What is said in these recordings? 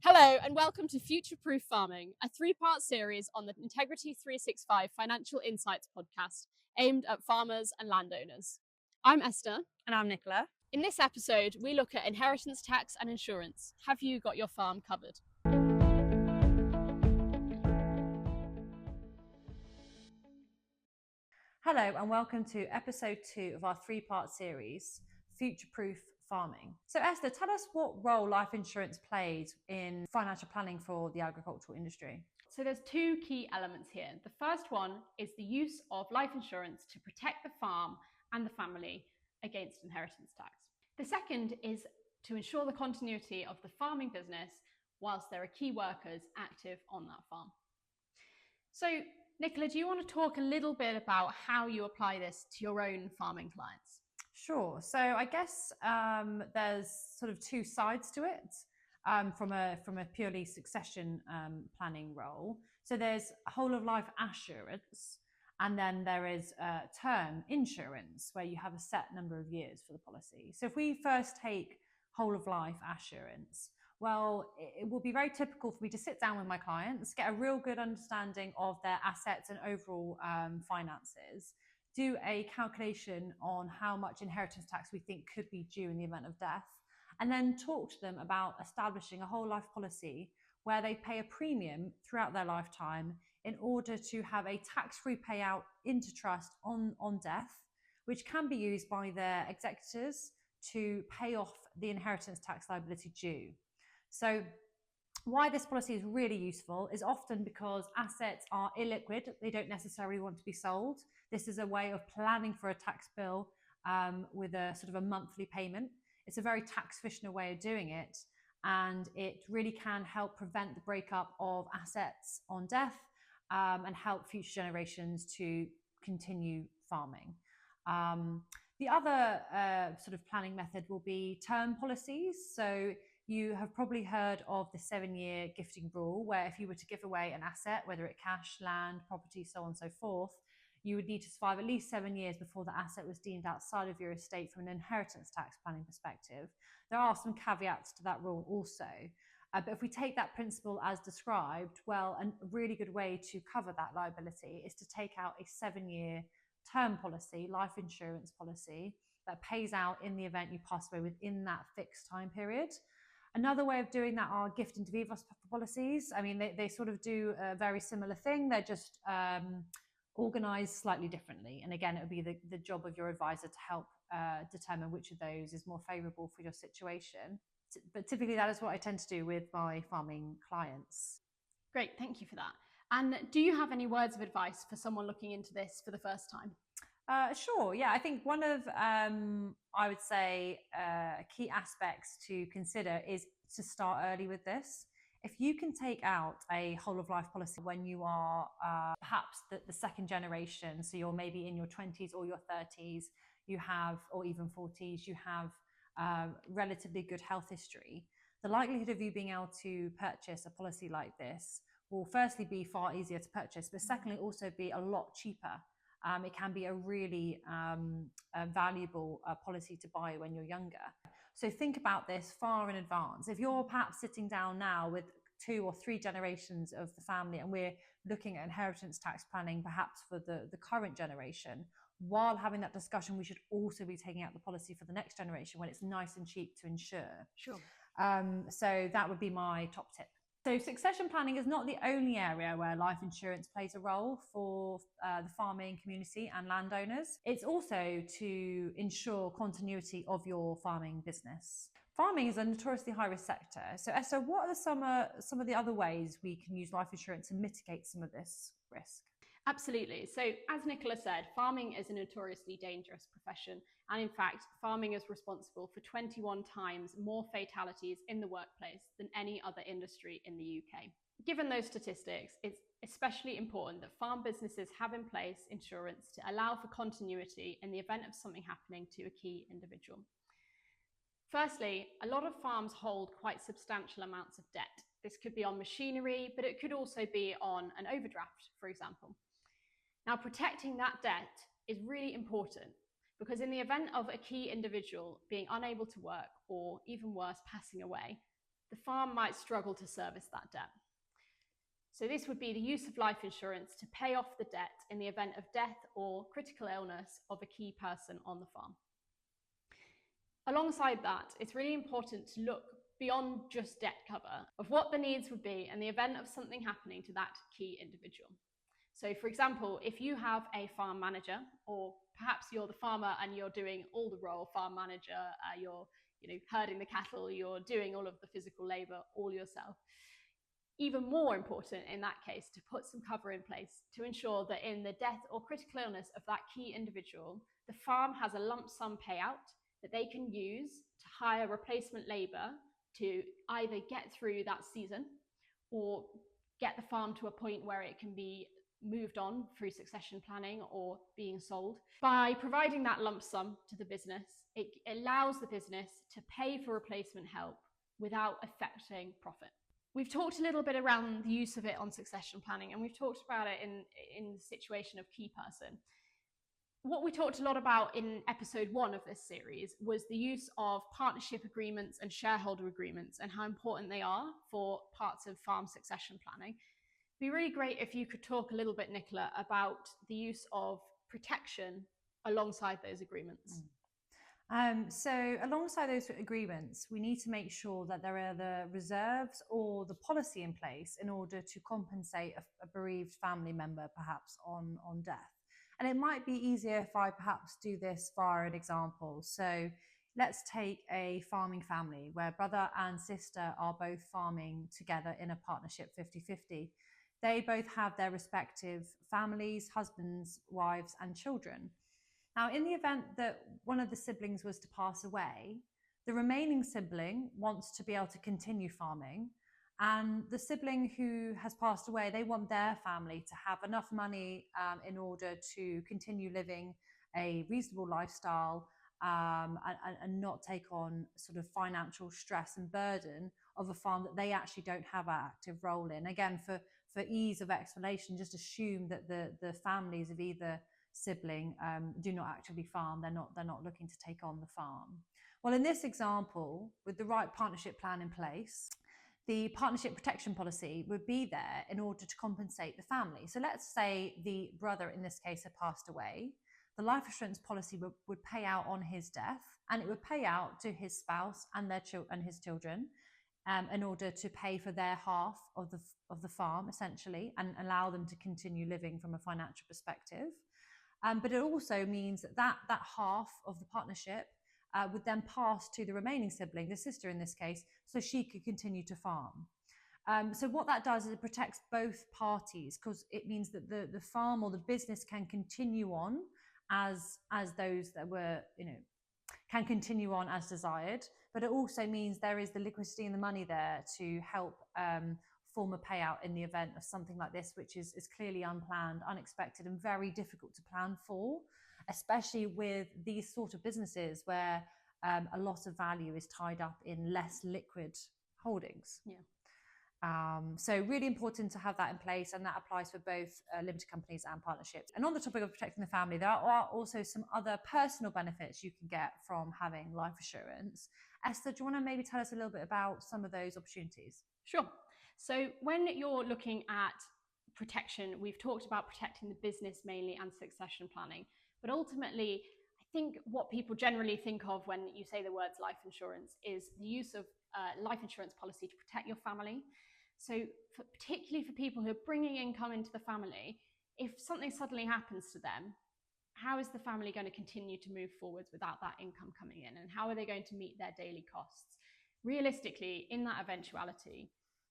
Hello and welcome to Future Proof Farming, a three-part series on the Integrity 365 Financial Insights podcast aimed at farmers and landowners. I'm Esther. And I'm Nicola. In this episode, we look at inheritance tax and insurance. Have you got your farm covered? Hello and welcome to episode 2 of our three-part series, Future Proof Farming. So Esther, tell us what role life insurance plays in financial planning for the agricultural industry. So there's two key elements here. The first one is the use of life insurance to protect the farm and the family against inheritance tax. The second is to ensure the continuity of the farming business whilst there are key workers active on that farm. So Nicola, do you want to talk a little bit about how you apply this to your own farming clients? Sure. So I guess there's sort of two sides to it from a purely succession planning role. So there's whole of life assurance, and then there is term insurance where you have a set number of years for the policy. So if we first take whole of life assurance, well, it will be very typical for me to sit down with my clients, get a real good understanding of their assets and overall finances, do a calculation on how much inheritance tax we think could be due in the event of death, and then talk to them about establishing a whole life policy where they pay a premium throughout their lifetime in order to have a tax-free payout into trust on death, which can be used by their executors to pay off the inheritance tax liability due. So why this policy is really useful is often because assets are illiquid. They don't necessarily want to be sold. This is a way of planning for a tax bill with a sort of a monthly payment. It's a very tax efficient way of doing it, and it really can help prevent the breakup of assets on death and help future generations to continue farming. The other sort of planning method will be term policies. So you have probably heard of the 7-year gifting rule, where if you were to give away an asset, whether it cash, land, property, so on and so forth, you would need to survive at least 7 years before the asset was deemed outside of your estate from an inheritance tax planning perspective. There are some caveats to that rule also. But if we take that principle as described, well, a really good way to cover that liability is to take out a 7-year term policy, life insurance policy, that pays out in the event you pass away within that fixed time period. Another way of doing that are gift and vivos policies. I mean, they sort of do a very similar thing. They're just organized slightly differently. And again, it would be the job of your advisor to help determine which of those is more favorable for your situation. But typically that is what I tend to do with my farming clients. Great, thank you for that. And do you have any words of advice for someone looking into this for the first time? Sure. Yeah, I think one of, I would say, key aspects to consider is to start early with this. If you can take out a whole of life policy when you are perhaps the second generation, so you're maybe in your 20s or your 30s, you have, or even 40s, you have relatively good health history, the likelihood of you being able to purchase a policy like this will firstly be far easier to purchase, but secondly also be a lot cheaper. It can be a really valuable policy to buy when you're younger. So think about this far in advance. If you're perhaps sitting down now with 2 or 3 generations of the family and we're looking at inheritance tax planning perhaps for the current generation, while having that discussion, we should also be taking out the policy for the next generation when it's nice and cheap to insure. Sure. So that would be my top tip. So succession planning is not the only area where life insurance plays a role for the farming community and landowners. It's also to ensure continuity of your farming business. Farming is a notoriously high-risk sector. So Esther, what are some of the other ways we can use life insurance to mitigate some of this risk? Absolutely. So as Nicola said, farming is a notoriously dangerous profession. And in fact, farming is responsible for 21 times more fatalities in the workplace than any other industry in the UK. Given those statistics, it's especially important that farm businesses have in place insurance to allow for continuity in the event of something happening to a key individual. Firstly, a lot of farms hold quite substantial amounts of debt. This could be on machinery, but it could also be on an overdraft, for example. Now, protecting that debt is really important because in the event of a key individual being unable to work or even worse, passing away, the farm might struggle to service that debt. So this would be the use of life insurance to pay off the debt in the event of death or critical illness of a key person on the farm. Alongside that, it's really important to look beyond just debt cover of what the needs would be in the event of something happening to that key individual. So for example, if you have a farm manager, or perhaps you're the farmer and you're doing all the role, farm manager, you're herding the cattle, you're doing all of the physical labor all yourself. Even more important in that case to put some cover in place to ensure that in the death or critical illness of that key individual, the farm has a lump sum payout that they can use to hire replacement labor to either get through that season or get the farm to a point where it can be moved on through succession planning or being sold. By providing that lump sum to the business, it allows the business to pay for replacement help without affecting profit. We've talked a little bit around the use of it on succession planning, and we've talked about it in the situation of key person. What we talked a lot about in episode 1 of this series was the use of partnership agreements and shareholder agreements and how important they are for parts of farm succession planning. It'd be really great if you could talk a little bit, Nicola, about the use of protection alongside those agreements. So alongside those agreements, we need to make sure that there are the reserves or the policy in place in order to compensate a bereaved family member, perhaps on death. And it might be easier if I perhaps do this via an example. So let's take a farming family where brother and sister are both farming together in a partnership 50-50. They both have their respective families, husbands, wives, and children. Now, in the event that one of the siblings was to pass away, the remaining sibling wants to be able to continue farming, and the sibling who has passed away, they want their family to have enough money in order to continue living a reasonable lifestyle and not take on sort of financial stress and burden of a farm that they actually don't have an active role in. Again, for ease of explanation, just assume that the families of either sibling do not actively farm. They're not looking to take on the farm. Well, in this example, with the right partnership plan in place, the partnership protection policy would be there in order to compensate the family. So let's say the brother in this case had passed away. The life insurance policy would pay out on his death, and it would pay out to his spouse and his children in order to pay for their half of the farm, essentially, and allow them to continue living from a financial perspective. But it also means that half of the partnership would then pass to the remaining sibling, the sister in this case, so she could continue to farm. So what that does is it protects both parties, because it means that the farm or the business can continue on as those that were, can continue on as desired. But it also means there is the liquidity and the money there to help form a payout in the event of something like this, which is clearly unplanned, unexpected, and very difficult to plan for, especially with these sort of businesses where a lot of value is tied up in less liquid holdings. Yeah. So really important to have that in place, and that applies for both limited companies and partnerships. And on the topic of protecting the family, there are also some other personal benefits you can get from having life insurance. Esther, do you want to maybe tell us a little bit about some of those opportunities? Sure. So when you're looking at protection, we've talked about protecting the business mainly and succession planning. But ultimately, I think what people generally think of when you say the words life insurance is the use of life insurance policy to protect your family. So particularly for people who are bringing income into the family, if something suddenly happens to them, how is the family going to continue to move forwards without that income coming in? And how are they going to meet their daily costs? Realistically, in that eventuality,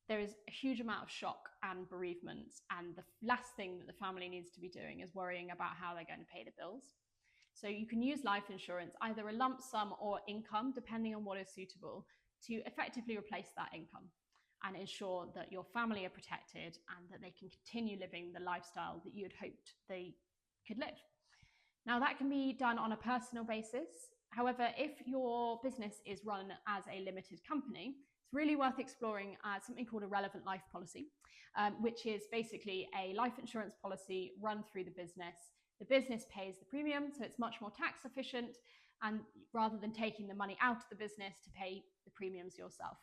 there is a huge amount of shock and bereavement, and the last thing that the family needs to be doing is worrying about how they're going to pay the bills. So you can use life insurance, either a lump sum or income, depending on what is suitable, to effectively replace that income and ensure that your family are protected and that they can continue living the lifestyle that you had hoped they could live. Now, that can be done on a personal basis. However, if your business is run as a limited company, it's really worth exploring something called a relevant life policy, which is basically a life insurance policy run through the business. The business pays the premium, so it's much more tax efficient, and rather than taking the money out of the business to pay the premiums yourself.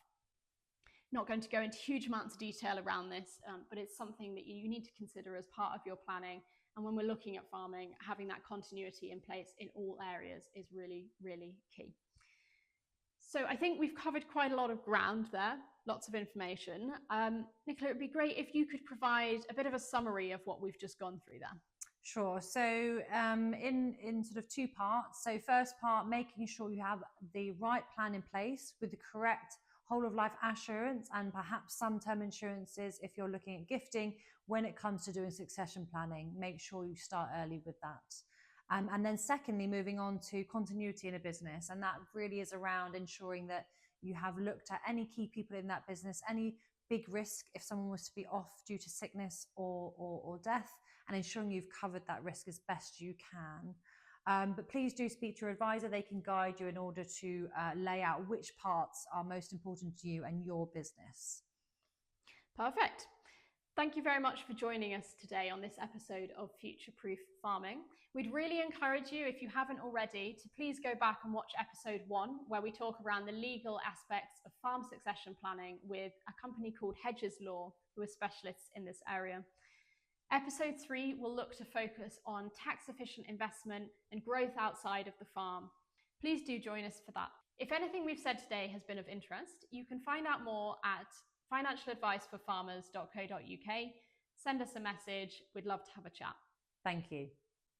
Not going to go into huge amounts of detail around this, but it's something that you need to consider as part of your planning. And when we're looking at farming, having that continuity in place in all areas is really, really key. So I think we've covered quite a lot of ground there, lots of information. Nicola, it'd be great if you could provide a bit of a summary of what we've just gone through there. Sure. So in sort of two parts. So first part, making sure you have the right plan in place with the correct whole of life assurance and perhaps some term insurances if you're looking at gifting. When it comes to doing succession planning, make sure you start early with that. And then secondly, moving on to continuity in a business. And that really is around ensuring that you have looked at any key people in that business, any big risk if someone was to be off due to sickness or death, and ensuring you've covered that risk as best you can. But please do speak to your advisor. They can guide you in order to lay out which parts are most important to you and your business. Perfect. Thank you very much for joining us today on this episode of Future Proof Farming. We'd really encourage you, if you haven't already, to please go back and watch episode 1, where we talk around the legal aspects of farm succession planning with a company called Hedges Law, who are specialists in this area. Episode 3 will look to focus on tax-efficient investment and growth outside of the farm. Please do join us for that. If anything we've said today has been of interest, you can find out more at financialadviceforfarmers.co.uk. Send us a message. We'd love to have a chat. Thank you.